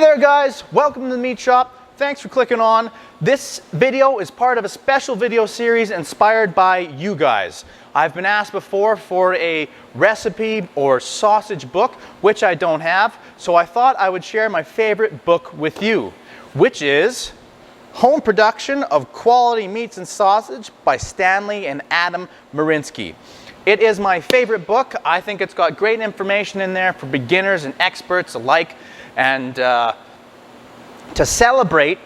there guys, welcome to the meat shop. Thanks for clicking on. This video is part of a special video series inspired by you guys. I've been asked before for a recipe or sausage book, which I don't have, so I thought I would share my favorite book with you, which is Home Production of Quality Meats and Sausage by Stanley and Adam Marianski. It is my favorite book. I think it's got great information in there for beginners and experts alike. And to celebrate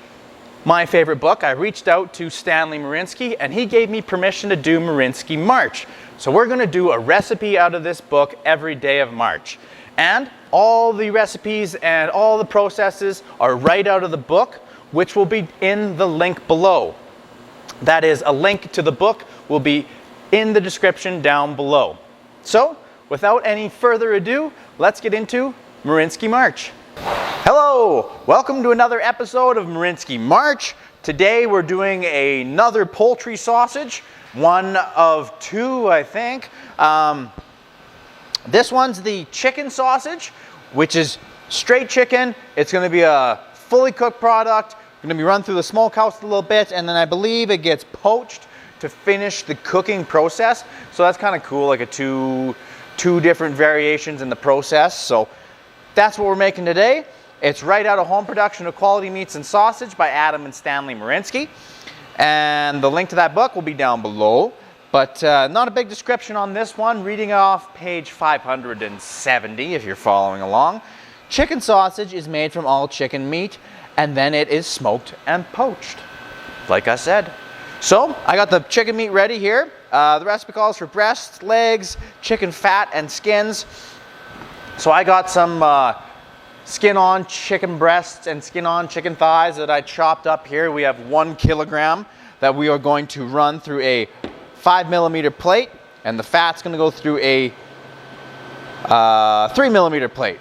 my favorite book, I reached out to Stanley Marianski and he gave me permission to do Marianski March. So we're going to do a recipe out of this book every day of March. And all the recipes and all the processes are right out of the book, which will be in the link below. That is, a link to the book will be in the description down below. So without any further ado, let's get into Marianski March. Hello, welcome to another episode of Marianski March. Today we're doing another poultry sausage, one of two I think. This one's the chicken sausage, which is straight chicken. It's going to be a fully cooked product. Going to be run through the smokehouse a little bit, and then I believe it gets poached to finish the cooking process. So that's kind of cool, like a two different variations in the process. So that's what we're making today. It's right out of Home Production of Quality Meats and Sausage by Adam and Stanley Marianski. And the link to that book will be down below. But not a big description on this one. Reading off page 570 if you're following along. Chicken sausage is made from all chicken meat, and then it is smoked and poached, like I said. So I got the chicken meat ready here. The recipe calls for breasts, legs, chicken fat, and skins. So I got some skin-on chicken breasts and skin-on chicken thighs that I chopped up here. We have 1 kilogram that we are going to run through a 5mm plate, and the fat's going to go through a 3mm plate.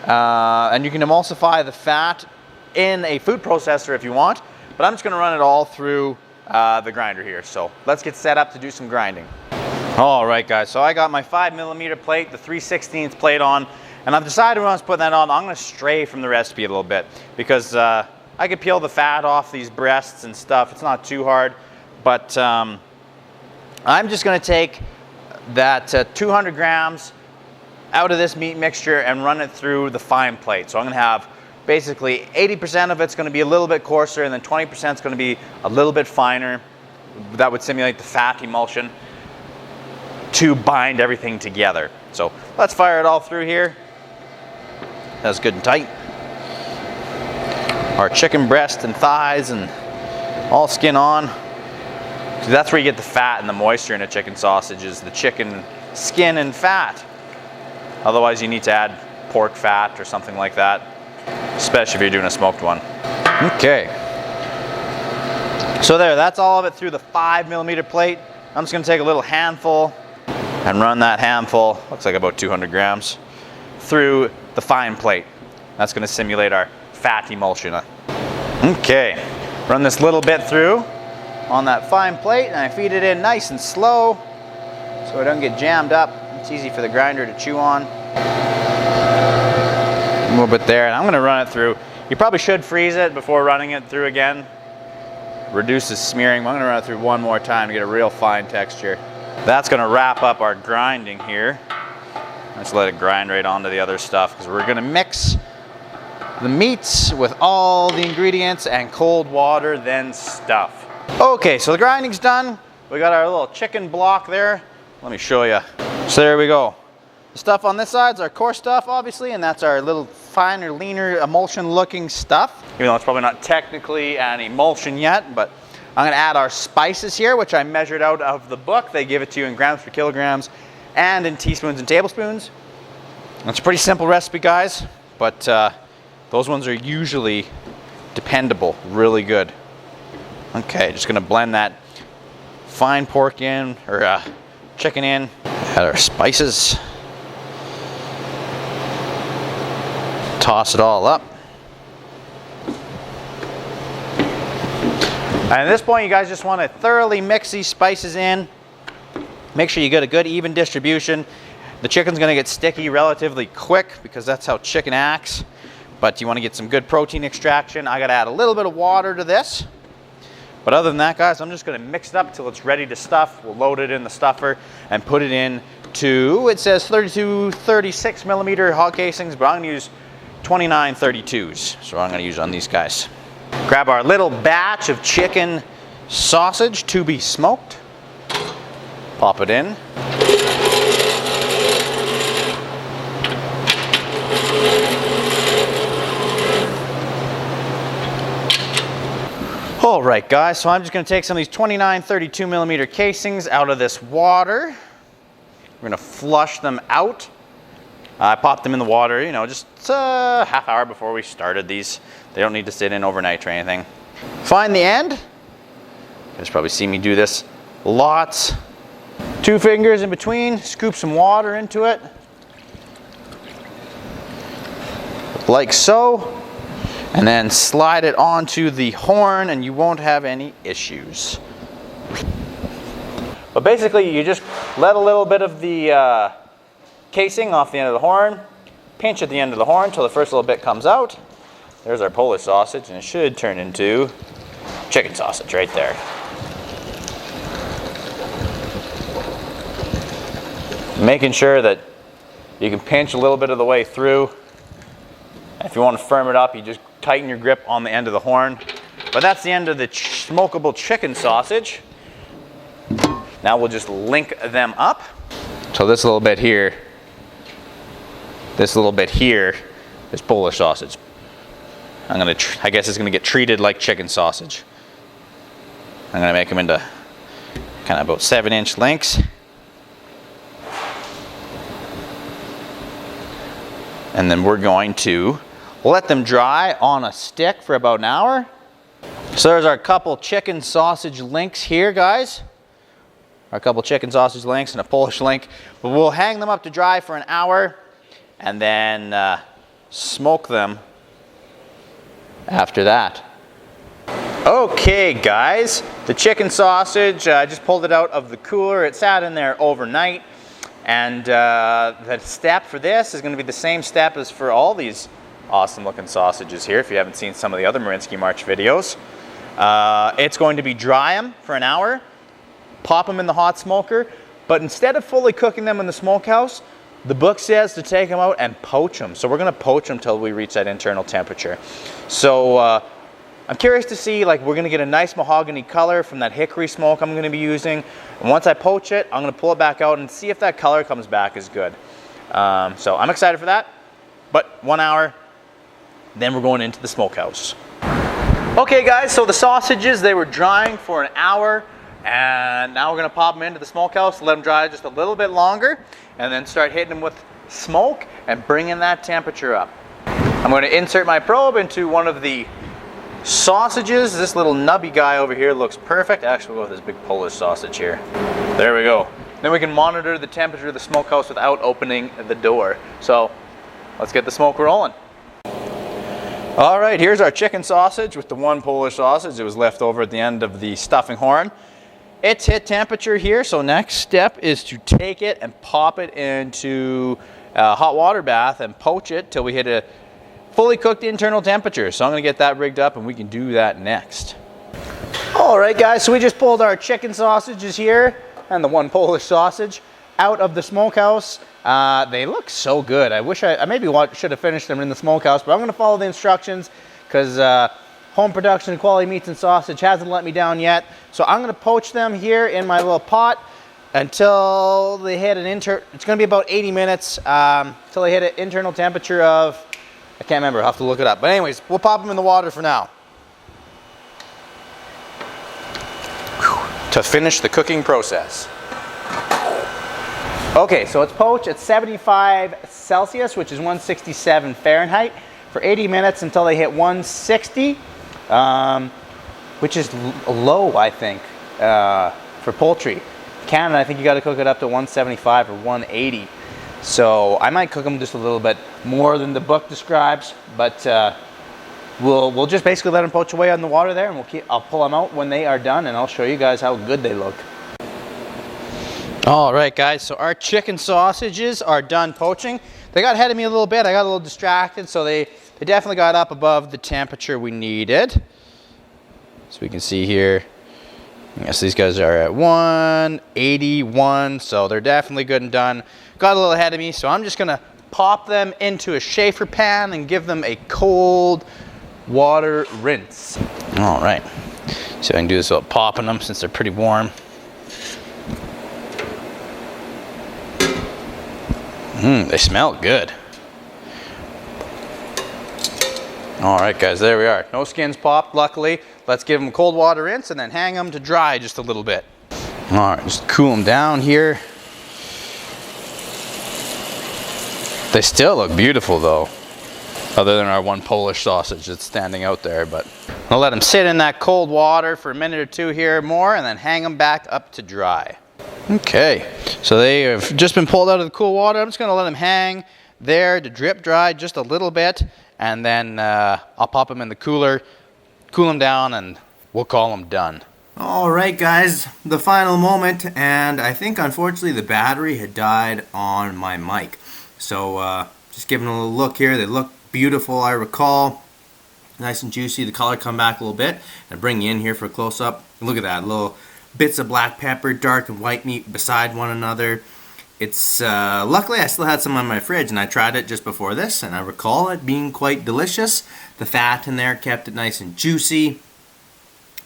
And you can emulsify the fat in a food processor if you want, but I'm just going to run it all through the grinder here. So let's get set up to do some grinding. All right guys, so I got my 5mm plate, the 3/16 plate on, and I've decided when I was putting that on, I'm going to stray from the recipe a little bit because I could peel the fat off these breasts and stuff. It's not too hard, but I'm just going to take that 200 grams out of this meat mixture and run it through the fine plate. So I'm going to have basically 80% of it's going to be a little bit coarser, and then 20% is going to be a little bit finer. That would simulate the fat emulsion to bind everything together. So let's fire it all through here. That's good and tight. Our chicken breast and thighs and all skin on. So that's where you get the fat and the moisture in a chicken sausage, is the chicken skin and fat. Otherwise you need to add pork fat or something like that, especially if you're doing a smoked one. Okay. So there, that's all of it through the 5mm plate. I'm just going to take a little handful and run that handful, looks like about 200 grams, through the fine plate. That's going to simulate our fat emulsion. Okay, run this little bit through on that fine plate, and I feed it in nice and slow so it doesn't get jammed up. It's easy for the grinder to chew on. A little bit there, and I'm going to run it through. You probably should freeze it before running it through again. Reduces smearing. I'm going to run it through one more time to get a real fine texture. That's going to wrap up our grinding here. Let's let it grind right onto the other stuff, because we're going to mix the meats with all the ingredients and cold water, then stuff. Okay, so the grinding's done. We got our little chicken block there. Let me show you. So there we go. The stuff on this side is our coarse stuff, obviously, and that's our little finer, leaner, emulsion-looking stuff. Even though it's probably not technically an emulsion yet, but I'm going to add our spices here, which I measured out of the book. They give it to you in grams per kilograms and in teaspoons and tablespoons. It's a pretty simple recipe, guys, but those ones are usually dependable, really good. Okay, just going to blend that fine pork in, or chicken in. Add our spices. Toss it all up. And at this point, you guys just want to thoroughly mix these spices in. Make sure you get a good even distribution. The chicken's going to get sticky relatively quick because that's how chicken acts. but you want to get some good protein extraction. I got to add a little bit of water to this. But other than that, guys, I'm just going to mix it up until it's ready to stuff. We'll load it in the stuffer and put it in to, it says 32, 36 millimeter hog casings, but I'm going to use 29 32s. So I'm going to use on these guys. Grab our little batch of chicken sausage to be smoked. Pop it in. All right, guys, so I'm just going to take some of these 29 32 millimeter casings out of this water. We're going to flush them out. I popped them in the water, you know, just a half hour before we started these. They don't need to sit in overnight or anything. Find the end. You guys probably see me do this lots. 2 fingers in between, scoop some water into it. Like so. And then slide it onto the horn and you won't have any issues. But basically you just let a little bit of the casing off the end of the horn, pinch at the end of the horn until the first little bit comes out. There's our Polish sausage, and it should turn into chicken sausage right there. Making sure that you can pinch a little bit of the way through. If you want to firm it up, you just tighten your grip on the end of the horn. But that's the end of the smokable chicken sausage. Now we'll just link them up. So this little bit here is Polish sausage. I guess it's gonna get treated like chicken sausage. I'm gonna make them into kind of about 7-inch lengths. And then we're going to let them dry on a stick for about an hour. So there's our couple chicken sausage links here, guys. Our couple chicken sausage links and a Polish link. But we'll hang them up to dry for an hour and then smoke them after that. Okay, guys, the chicken sausage, I just pulled it out of the cooler. It sat in there overnight. And the step for this is going to be the same step as for all these awesome looking sausages here, if you haven't seen some of the other Marianski March videos. It's going to be dry them for an hour, pop them in the hot smoker, but instead of fully cooking them in the smokehouse, the book says to take them out and poach them. So we're going to poach them till we reach that internal temperature. So I'm curious to see, like, we're going to get a nice mahogany color from that hickory smoke I'm going to be using. And once I poach it, I'm going to pull it back out and see if that color comes back as good. So I'm excited for that. But 1 hour, then we're going into the smokehouse. Okay, guys, so the sausages, they were drying for an hour. And now we're going to pop them into the smokehouse, let them dry just a little bit longer, and then start hitting them with smoke and bringing that temperature up. I'm going to insert my probe into one of the sausages. This little nubby guy over here looks perfect. Actually, we'll go with this big Polish sausage here. There we go. Then we can monitor the temperature of the smokehouse without opening the door. So let's get the smoke rolling. All right, here's our chicken sausage with the one Polish sausage that was left over at the end of the stuffing horn. It's hit temperature here, so next step is to take it and pop it into a hot water bath and poach it till we hit a fully cooked internal temperature. So I'm going to get that rigged up and we can do that next. All right, guys, so we just pulled our chicken sausages here and the one Polish sausage out of the smokehouse. They look so good. I wish I maybe should have finished them in the smokehouse, but I'm going to follow the instructions because home production of quality meats and sausage hasn't let me down yet. So I'm going to poach them here in my little pot until they hit an it's going to be about 80 minutes until they hit an internal temperature of, I can't remember, I'll have to look it up. But anyways, we'll pop them in the water for now. To finish the cooking process. Okay, so it's poached at 75 Celsius, which is 167 Fahrenheit, for 80 minutes until they hit 160, which is low, I think, for poultry. Canada, I think you got to cook it up to 175 or 180. So I might cook them just a little bit more than the book describes, but we'll just basically let them poach away on the water there, and I'll pull them out when they are done, and I'll show you guys how good they look. All right, guys, so our chicken sausages are done poaching. They got ahead of me a little bit. I got a little distracted, so they they definitely got up above the temperature we needed. So we can see here, yes, these guys are at 181, so they're definitely good and done. Got a little ahead of me, so I'm just gonna pop them into a Schaefer pan and give them a cold water rinse. All right, so I can do this without popping them since they're pretty warm. They smell good. All right, guys, there we are. No skins popped, luckily. Let's give them a cold water rinse and then hang them to dry just a little bit. All right, just cool them down here. They still look beautiful though, other than our one Polish sausage that's standing out there. But I'll let them sit in that cold water for a minute or two here more and then hang them back up to dry. Okay, so they have just been pulled out of the cool water. I'm just gonna let them hang there to drip dry just a little bit, and then I'll pop them in the cooler, cool them down, and we'll call them done. All right, guys, the final moment, and I think unfortunately the battery had died on my mic. So just giving a little look here. They look beautiful, I recall. Nice and juicy. The color come back a little bit. And bring you in here for a close-up. Look at that, little bits of black pepper, dark and white meat beside one another. It's luckily I still had some on my fridge, and I tried it just before this, and I recall it being quite delicious. The fat in there kept it nice and juicy.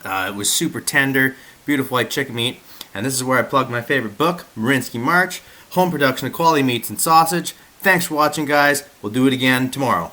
It was super tender, beautiful white chicken meat. And this is where I plug my favorite book, Marianski March, Home Production of Quality Meats and Sausage. Thanks for watching, guys. We'll do it again tomorrow.